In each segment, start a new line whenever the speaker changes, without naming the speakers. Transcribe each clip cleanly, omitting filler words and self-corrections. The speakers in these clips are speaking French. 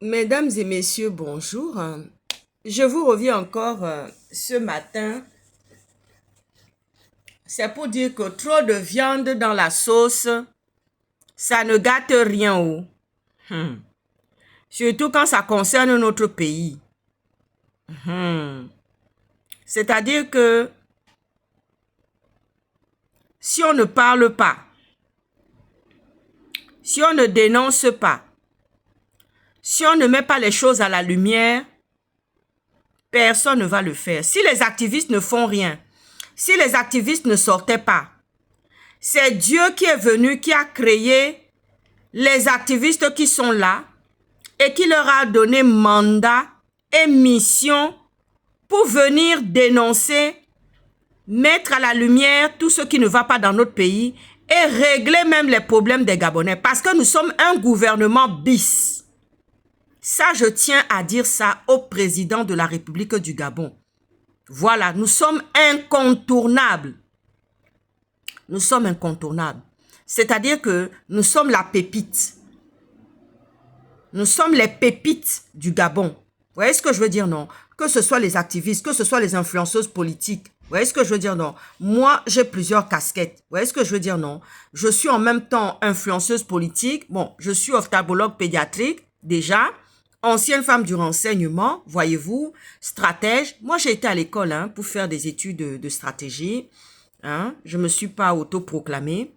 Mesdames et messieurs, bonjour. Je vous reviens encore ce matin. C'est pour dire que trop de viande dans la sauce, ça ne gâte rien. Surtout quand ça concerne notre pays. C'est-à-dire que si on ne parle pas, si on ne dénonce pas, si on ne met pas les choses à la lumière, personne ne va le faire. Si les activistes ne font rien, si les activistes ne sortaient pas, c'est Dieu qui est venu, qui a créé les activistes qui sont là et qui leur a donné mandat et mission pour venir dénoncer, mettre à la lumière tout ce qui ne va pas dans notre pays et régler même les problèmes des Gabonais. Parce que nous sommes un gouvernement bis. Ça, je tiens à dire ça au président de la République du Gabon. Voilà, nous sommes incontournables. Nous sommes incontournables. C'est-à-dire que nous sommes la pépite. Nous sommes les pépites du Gabon. Vous voyez ce que je veux dire, non? Que ce soit les activistes, que ce soit les influenceuses politiques. Vous voyez ce que je veux dire, non? Moi, j'ai plusieurs casquettes. Vous voyez ce que je veux dire, non? Je suis en même temps influenceuse politique. Bon, je suis ophtalmologue pédiatrique, déjà. Ancienne femme du renseignement, voyez-vous, stratège. Moi, j'ai été à l'école pour faire des études de stratégie. Je ne me suis pas autoproclamée.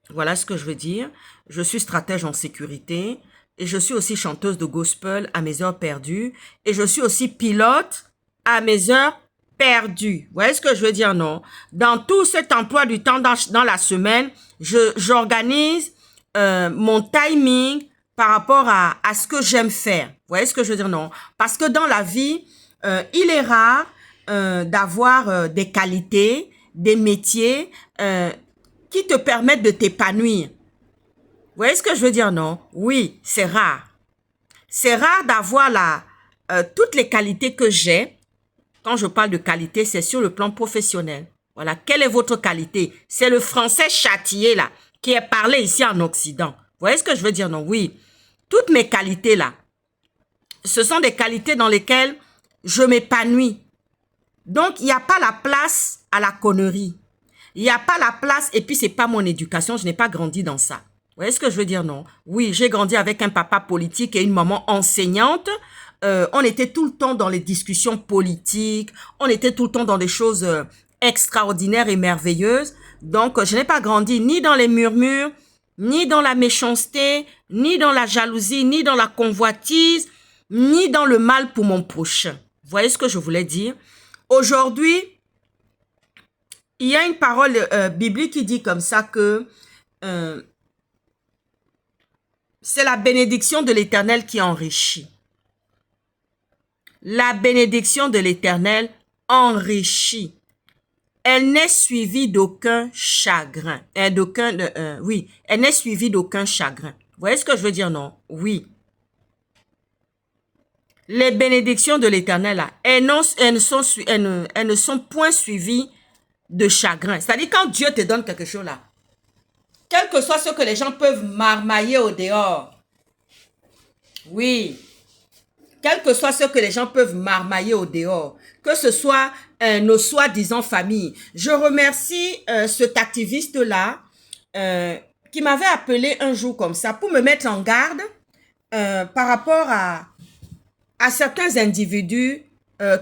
Voilà ce que je veux dire. Je suis stratège en sécurité et je suis aussi chanteuse de gospel à mes heures perdues et je suis aussi pilote à mes heures perdues. Vous voyez ce que je veux dire, non? Dans tout cet emploi du temps dans la semaine, j'organise mon timing par rapport à ce que j'aime faire. Vous voyez ce que je veux dire, non? Parce que dans la vie, il est rare d'avoir des qualités, des métiers qui te permettent de t'épanouir. Vous voyez ce que je veux dire, non? Oui, c'est rare. C'est rare d'avoir toutes les qualités que j'ai. Quand je parle de qualité, c'est sur le plan professionnel. Voilà, quelle est votre qualité? C'est le français châtié, là, qui est parlé ici en Occident. Vous voyez ce que je veux dire, non? Oui. Toutes mes qualités, là, ce sont des qualités dans lesquelles je m'épanouis. Donc, il n'y a pas la place à la connerie. Il n'y a pas la place, et puis c'est pas mon éducation, je n'ai pas grandi dans ça. Vous voyez ce que je veux dire, non? Oui, j'ai grandi avec un papa politique et une maman enseignante. On était tout le temps dans les discussions politiques, on était tout le temps dans des choses extraordinaires et merveilleuses. Donc, je n'ai pas grandi ni dans les murmures, ni dans la méchanceté, ni dans la jalousie, ni dans la convoitise, ni dans le mal pour mon prochain. Vous voyez ce que je voulais dire? Aujourd'hui, il y a une parole biblique qui dit comme ça que c'est la bénédiction de l'Éternel qui enrichit. La bénédiction de l'Éternel enrichit. Elle n'est suivie d'aucun chagrin. Oui, elle n'est suivie d'aucun chagrin. Vous voyez ce que je veux dire, non? Oui. Les bénédictions de l'Éternel, là, elles ne sont point suivies de chagrin. C'est-à-dire, quand Dieu te donne quelque chose, là, quel que soit ce que les gens peuvent marmailler au dehors, oui, quel que soit ce que les gens peuvent marmailler au dehors, que ce soit nos soi-disant familles. Je remercie cet activiste-là qui m'avait appelé un jour comme ça pour me mettre en garde par rapport à certains individus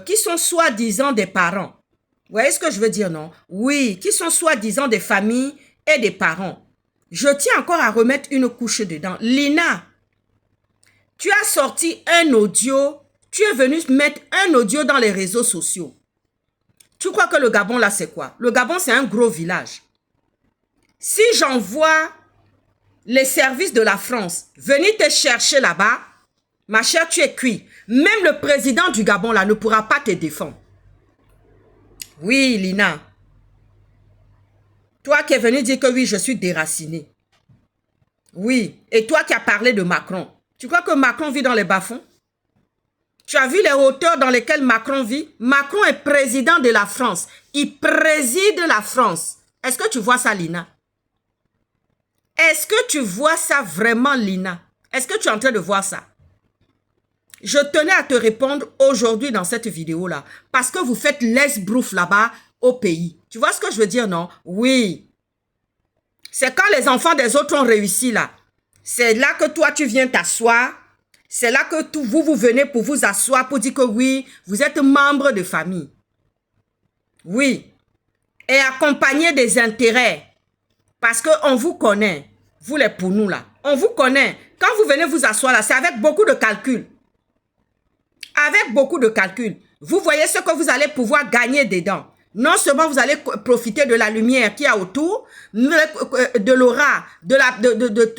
qui sont soi-disant des parents. Vous voyez ce que je veux dire, non? Oui, qui sont soi-disant des familles et des parents. Je tiens encore à remettre une couche dedans. Lina, tu as sorti un audio, tu es venu mettre un audio dans les réseaux sociaux. Tu crois que le Gabon, là, c'est quoi? Le Gabon, c'est un gros village. Si j'envoie les services de la France venir te chercher là-bas, ma chère, tu es cuit. Même le président du Gabon, là, ne pourra pas te défendre. Oui, Lina. Toi qui es venu dire que oui, je suis déraciné. Oui. Et toi qui as parlé de Macron. Tu crois que Macron vit dans les bas-fonds? Tu as vu les hauteurs dans lesquelles Macron vit? Macron est président de la France. Il préside la France. Est-ce que tu vois ça, Lina? Est-ce que tu vois ça vraiment, Lina? Est-ce que tu es en train de voir ça? Je tenais à te répondre aujourd'hui dans cette vidéo-là. Parce que vous faites l'esbrouf là-bas au pays. Tu vois ce que je veux dire, non? Oui. C'est quand les enfants des autres ont réussi là. C'est là que toi, tu viens t'asseoir. C'est là que vous venez pour vous asseoir, pour dire que oui, vous êtes membre de famille. Oui. Et accompagner des intérêts. Parce qu'on vous connaît. Vous les pour nous là. On vous connaît. Quand vous venez vous asseoir là, c'est avec beaucoup de calculs. Avec beaucoup de calculs. Vous voyez ce que vous allez pouvoir gagner dedans. Non seulement vous allez profiter de la lumière qu'il y a autour, de l'aura, de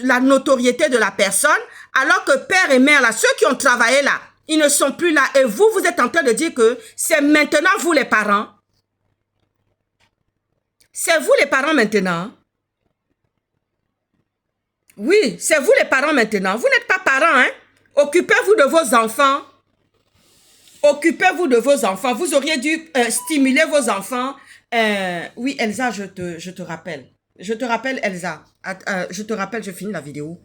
la notoriété de la personne, alors que père et mère, là, ceux qui ont travaillé là, ils ne sont plus là. Et vous, vous êtes en train de dire que c'est maintenant vous les parents. C'est vous les parents maintenant. Oui, c'est vous les parents maintenant. Vous n'êtes pas parents, hein. Occupez-vous de vos enfants. Occupez-vous de vos enfants. Vous auriez dû stimuler vos enfants. Oui, Elsa, je te rappelle. Je te rappelle, Elsa. Je te rappelle, je finis la vidéo.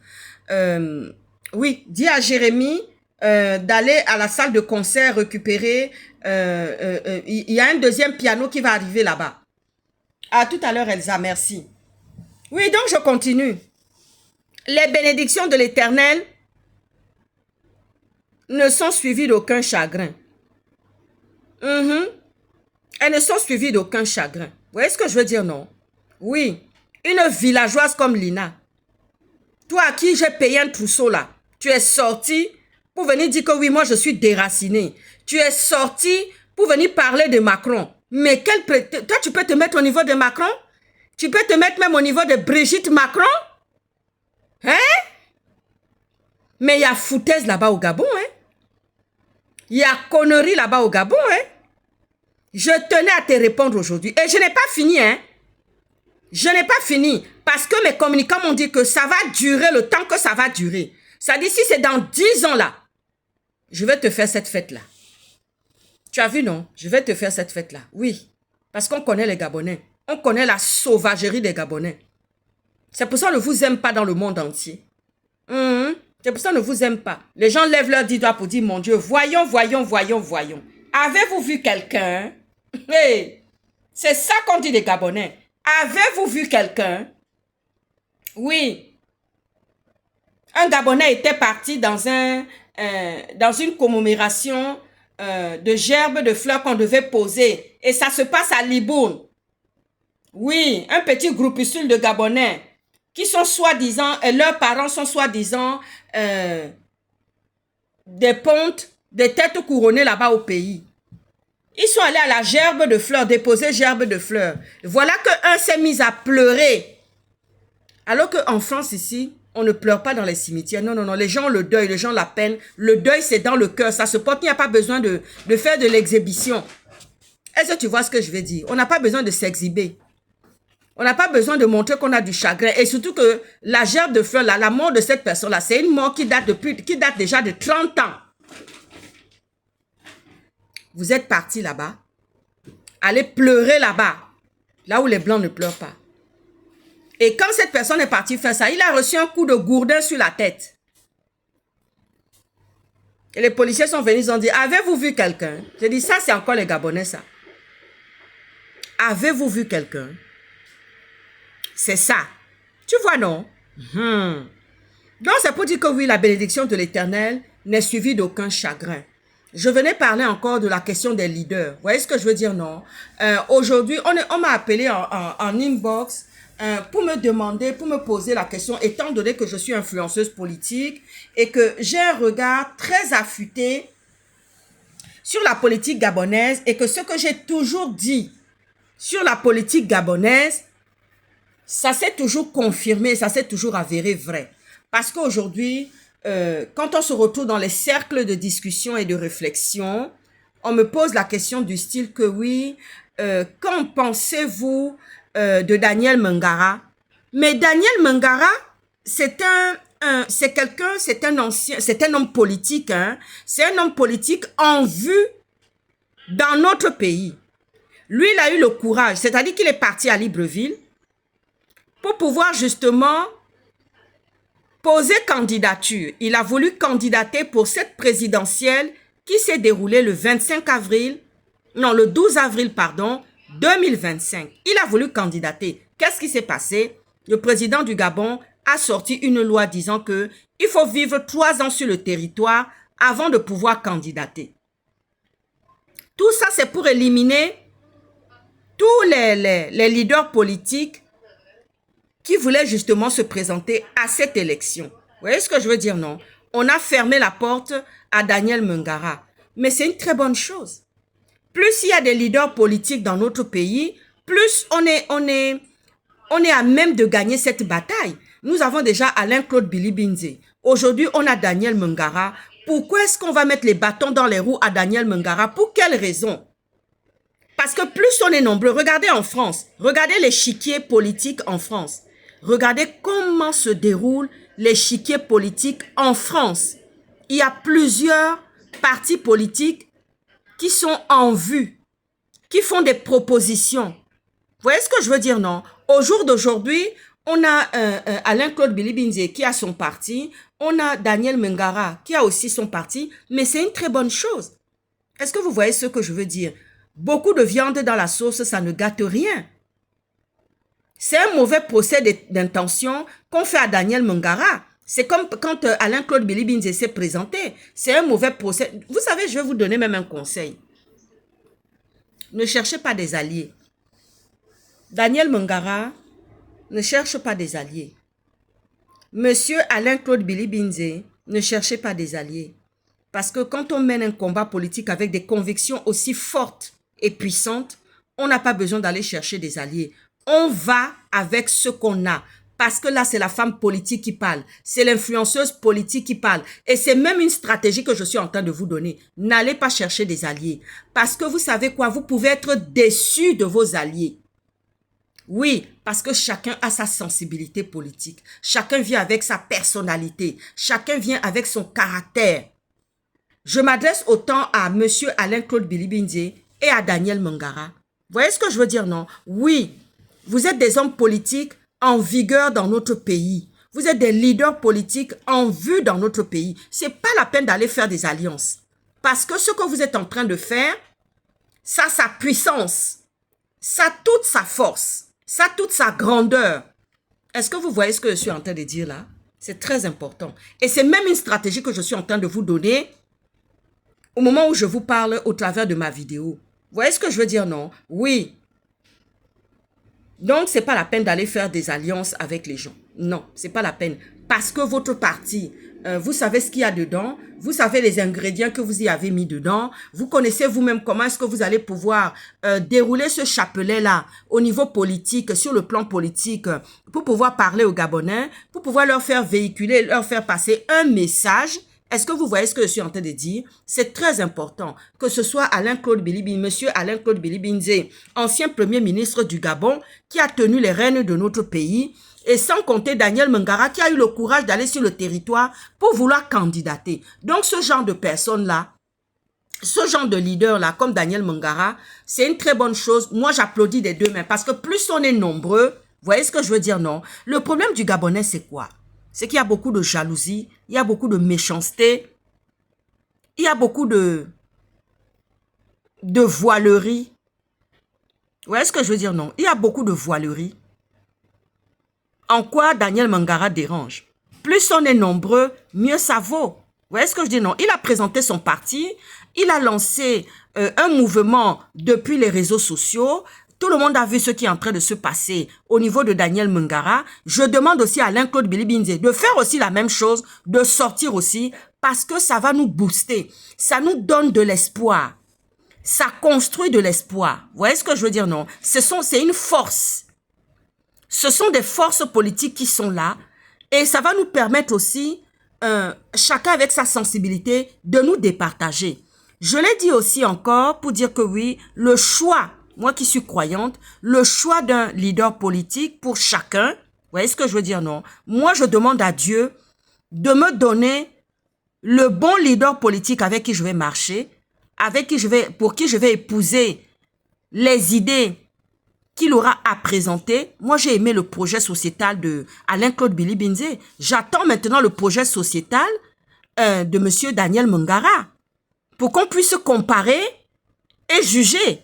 Oui, dis à Jérémy d'aller à la salle de concert récupérer. Il y a un deuxième piano qui va arriver là-bas. À tout à l'heure, Elsa, merci. Oui, donc je continue. Les bénédictions de l'Éternel ne sont suivies d'aucun chagrin. Elles ne sont suivies d'aucun chagrin. Vous voyez ce que je veux dire, non? Oui. Une villageoise comme Lina. Toi à qui j'ai payé un trousseau là. Tu es sorti pour venir dire que oui, moi je suis déracinée. Tu es sorti pour venir parler de Macron. Mais toi tu peux te mettre au niveau de Macron? Tu peux te mettre même au niveau de Brigitte Macron? Hein? Mais il y a foutaise là-bas au Gabon, hein? Il y a connerie là-bas au Gabon, hein? Je tenais à te répondre aujourd'hui. Et je n'ai pas fini, hein? Je n'ai pas fini. Parce que mes communicants m'ont dit que ça va durer le temps que ça va durer. Ça dit, si c'est dans 10 ans là, je vais te faire cette fête-là. Tu as vu, non? Je vais te faire cette fête-là. Oui. Parce qu'on connaît les Gabonais. On connaît la sauvagerie des Gabonais. C'est pour ça qu'on ne vous aime pas dans le monde entier. C'est pour ça qu'on ne vous aime pas. Les gens lèvent leur doigt pour dire, mon Dieu, voyons, voyons, voyons, voyons. Avez-vous vu quelqu'un? Hey, c'est ça qu'on dit des Gabonais. Avez-vous vu quelqu'un? Oui. Un Gabonais était parti dans une commémoration de gerbes de fleurs qu'on devait poser. Et ça se passe à Libourne. Oui, un petit groupuscule de Gabonais qui sont soi-disant, et leurs parents sont soi-disant des pontes, des têtes couronnées là-bas au pays. Ils sont allés à la gerbe de fleurs, déposer gerbe de fleurs. Voilà qu'un s'est mis à pleurer. Alors qu'en France ici, on ne pleure pas dans les cimetières. Non, non, non. Les gens ont le deuil, les gens ont la peine. Le deuil, c'est dans le cœur. Ça se porte. Il n'y a pas besoin de faire de l'exhibition. Est-ce que tu vois ce que je veux dire? On n'a pas besoin de s'exhiber. On n'a pas besoin de montrer qu'on a du chagrin. Et surtout que la gerbe de fleurs, là, la mort de cette personne-là, c'est une mort qui date déjà de 30 ans. Vous êtes parti là-bas. Allez pleurer là-bas. Là où les blancs ne pleurent pas. Et quand cette personne est partie faire ça, il a reçu un coup de gourdin sur la tête. Et les policiers sont venus, ils ont dit, avez-vous vu quelqu'un? J'ai dit, ça c'est encore les Gabonais, ça. Avez-vous vu quelqu'un? C'est ça. Tu vois, non? Donc, c'est pour dire que oui, la bénédiction de l'Éternel n'est suivie d'aucun chagrin. Je venais parler encore de la question des leaders. Vous voyez ce que je veux dire, non? Aujourd'hui, on m'a appelé en inbox pour me demander, pour me poser la question, étant donné que je suis influenceuse politique et que j'ai un regard très affûté sur la politique gabonaise et que ce que j'ai toujours dit sur la politique gabonaise, ça s'est toujours confirmé, ça s'est toujours avéré vrai. Parce qu'aujourd'hui, quand on se retrouve dans les cercles de discussion et de réflexion, on me pose la question du style que oui, qu'en pensez-vous de Daniel Mangara? Mais Daniel Mangara, c'est un homme politique, hein? C'est un homme politique en vue dans notre pays. Lui, il a eu le courage, c'est-à-dire qu'il est parti à Libreville pour pouvoir justement poser candidature. Il a voulu candidater pour cette présidentielle qui s'est déroulée le 12 avril, pardon, 2025. Il a voulu candidater. Qu'est-ce qui s'est passé? Le président du Gabon a sorti une loi disant que il faut vivre 3 ans sur le territoire avant de pouvoir candidater. Tout ça, c'est pour éliminer tous les leaders politiques qui voulaient justement se présenter à cette élection. Vous voyez ce que je veux dire, non? On a fermé la porte à Daniel Mungara. Mais c'est une très bonne chose. Plus il y a des leaders politiques dans notre pays, plus on est à même de gagner cette bataille. Nous avons déjà Alain-Claude Bilibinze. Aujourd'hui, on a Daniel Mungara. Pourquoi est-ce qu'on va mettre les bâtons dans les roues à Daniel Mungara? Pour quelle raison? Parce que plus on est nombreux, regardez en France, regardez l'échiquier politique en France. Regardez comment se déroule l'échiquier politique en France. Il y a plusieurs partis politiques qui sont en vue, qui font des propositions. Vous voyez ce que je veux dire, non? Au jour d'aujourd'hui, on a Alain-Claude Bilibinze qui a son parti, on a Daniel Mungara qui a aussi son parti, mais c'est une très bonne chose. Est-ce que vous voyez ce que je veux dire? Beaucoup de viande dans la sauce, ça ne gâte rien. C'est un mauvais procès d'intention qu'on fait à Daniel Mungara. C'est comme quand Alain-Claude Bilibinze s'est présenté. C'est un mauvais procès. Vous savez, je vais vous donner même un conseil. Ne cherchez pas des alliés. Daniel Mungara ne cherche pas des alliés. Monsieur Alain-Claude Bilibinze, ne cherchez pas des alliés. Parce que quand on mène un combat politique avec des convictions aussi fortes et puissantes, on n'a pas besoin d'aller chercher des alliés. On va avec ce qu'on a. Parce que là, c'est la femme politique qui parle. C'est l'influenceuse politique qui parle. Et c'est même une stratégie que je suis en train de vous donner. N'allez pas chercher des alliés. Parce que vous savez quoi? Vous pouvez être déçus de vos alliés. Oui, parce que chacun a sa sensibilité politique. Chacun vient avec sa personnalité. Chacun vient avec son caractère. Je m'adresse autant à monsieur Alain-Claude Bilibinze et à Daniel Mungara. Vous voyez ce que je veux dire, non? Oui, vous êtes des hommes politiques en vigueur dans notre pays. Vous êtes des leaders politiques en vue dans notre pays. C'est pas la peine d'aller faire des alliances. Parce que ce que vous êtes en train de faire, ça a sa puissance. Ça a toute sa force. Ça a toute sa grandeur. Est-ce que vous voyez ce que je suis en train de dire là? C'est très important. Et c'est même une stratégie que je suis en train de vous donner au moment où je vous parle au travers de ma vidéo. Vous voyez ce que je veux dire, non? Oui. Donc, ce n'est pas la peine d'aller faire des alliances avec les gens. Non, ce n'est pas la peine. Parce que votre parti, vous savez ce qu'il y a dedans. Vous savez les ingrédients que vous y avez mis dedans. Vous connaissez vous-même comment est-ce que vous allez pouvoir dérouler ce chapelet-là au niveau politique, sur le plan politique, pour pouvoir parler aux Gabonais, pour pouvoir leur faire véhiculer, leur faire passer un message. Est-ce que vous voyez ce que je suis en train de dire? C'est très important que ce soit Alain-Claude Bilibinze, monsieur Alain-Claude Bilibinze, ancien premier ministre du Gabon, qui a tenu les rênes de notre pays, et sans compter Daniel Mungara, qui a eu le courage d'aller sur le territoire pour vouloir candidater. Donc ce genre de personnes-là, ce genre de leader-là, comme Daniel Mungara, c'est une très bonne chose. Moi, j'applaudis des deux mains, parce que plus on est nombreux, vous voyez ce que je veux dire, non? Le problème du Gabonais, c'est quoi? C'est qu'il y a beaucoup de jalousie, il y a beaucoup de méchanceté, il y a beaucoup de voilerie. Vous voyez ce que je veux dire, non? Il y a beaucoup de voilerie. En quoi Daniel Mungara dérange? Plus on est nombreux, mieux ça vaut. Vous voyez ce que je dis, non? Il a présenté son parti, il a lancé un mouvement depuis les réseaux sociaux. Tout le monde a vu ce qui est en train de se passer au niveau de Daniel Mungara. Je demande aussi à Alain-Claude Bilibinze de faire aussi la même chose, de sortir aussi, parce que ça va nous booster. Ça nous donne de l'espoir. Ça construit de l'espoir. Vous voyez ce que je veux dire, non? C'est une force. Ce sont des forces politiques qui sont là. Et ça va nous permettre aussi, chacun avec sa sensibilité, de nous départager. Je l'ai dit aussi encore pour dire que oui, le choix, moi qui suis croyante, le choix d'un leader politique pour chacun, vous voyez ce que je veux dire, non? Moi, je demande à Dieu de me donner le bon leader politique avec qui je vais marcher, pour qui je vais épouser les idées qu'il aura à présenter. Moi, j'ai aimé le projet sociétal de Alain-Claude Billy-Binze. J'attends maintenant le projet sociétal de M. Daniel Mungara pour qu'on puisse comparer et juger.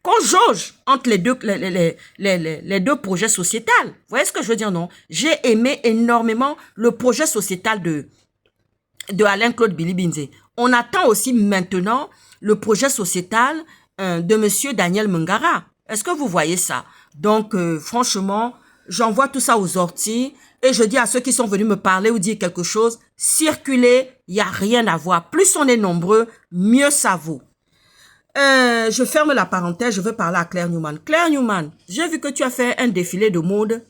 Qu'on jauge entre les deux projets sociétals. Vous voyez ce que je veux dire, non? J'ai aimé énormément le projet sociétal de Alain-Claude Billy-Binze. On attend aussi maintenant le projet sociétal de M. Daniel Mungara. Est-ce que vous voyez ça? Donc, franchement, j'envoie tout ça aux orties et je dis à ceux qui sont venus me parler ou dire quelque chose, circulez, il n'y a rien à voir. Plus on est nombreux, mieux ça vaut. Je ferme la parenthèse, je veux parler à Claire Newman. Claire Newman, j'ai vu que tu as fait un défilé de mode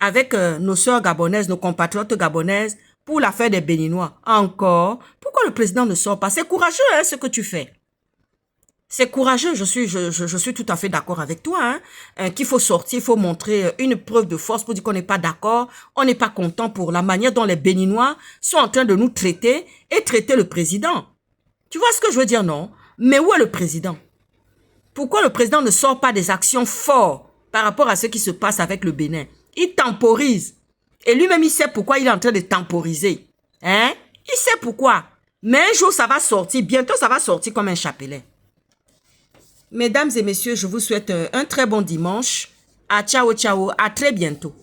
avec nos sœurs gabonaises, nos compatriotes gabonaises pour l'affaire des Béninois. Encore, pourquoi le président ne sort pas? C'est courageux hein, ce que tu fais. C'est courageux, je suis tout à fait d'accord avec toi, hein, qu'il faut sortir, il faut montrer une preuve de force pour dire qu'on n'est pas d'accord, on n'est pas content pour la manière dont les Béninois sont en train de nous traiter et traiter le président. Tu vois ce que je veux dire, non? Mais où est le président? Pourquoi le président ne sort pas des actions fortes par rapport à ce qui se passe avec le Bénin? Il temporise. Et lui-même, il sait pourquoi il est en train de temporiser. Hein? Il sait pourquoi. Mais un jour, ça va sortir. Bientôt, ça va sortir comme un chapelet. Mesdames et messieurs, je vous souhaite un très bon dimanche. À ciao, ciao. À très bientôt.